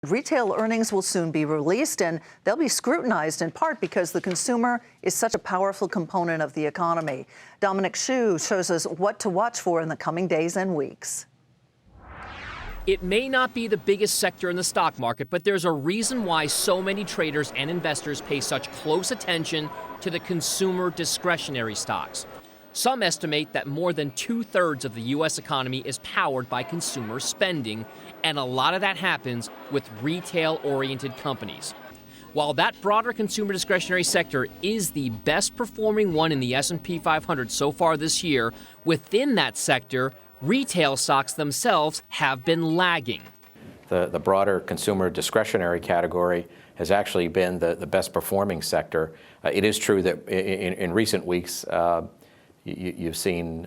Retail earnings will soon be released, and they'll be scrutinized in part because the consumer is such a powerful component of the economy. Dominic Chu shows us what to watch for in the coming days and weeks. It may not be the biggest sector in the stock market, but there's a reason why so many traders and investors pay such close attention to the consumer discretionary stocks. Some estimate that more than 2/3 of the U.S. economy is powered by consumer spending, and a lot of that happens with retail-oriented companies. While that broader consumer discretionary sector is the best performing one in the S&P 500 so far this year, within that sector, retail stocks themselves have been lagging. The broader consumer discretionary category has actually been the best performing sector. It is true that in recent weeks, you've seen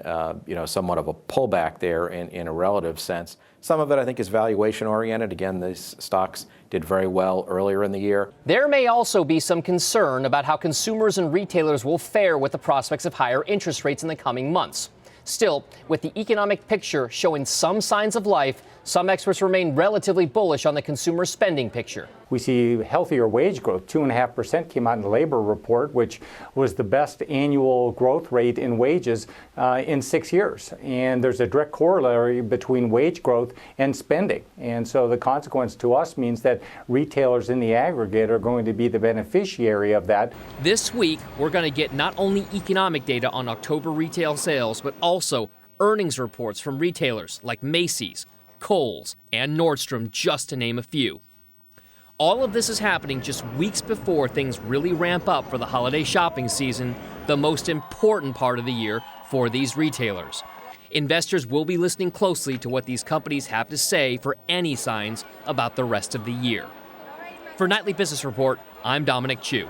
somewhat of a pullback there in a relative sense. Some of it, I think, is valuation oriented. Again, these stocks did very well earlier in the year. There may also be some concern about how consumers and retailers will fare with the prospects of higher interest rates in the coming months. Still, with the economic picture showing some signs of life, some experts remain relatively bullish on the consumer spending picture. We see healthier wage growth. 2.5% came out in the labor report, which was the best annual growth rate in wages in 6 years. And there's a direct corollary between wage growth and spending. And so the consequence to us means that retailers in the aggregate are going to be the beneficiary of that. This week, we're going to get not only economic data on October retail sales, but also earnings reports from retailers like Macy's, Kohl's, and Nordstrom, just to name a few. All of this is happening just weeks before things really ramp up for the holiday shopping season, the most important part of the year for these retailers. Investors will be listening closely to what these companies have to say for any signs about the rest of the year. For Nightly Business Report, I'm Dominic Chu.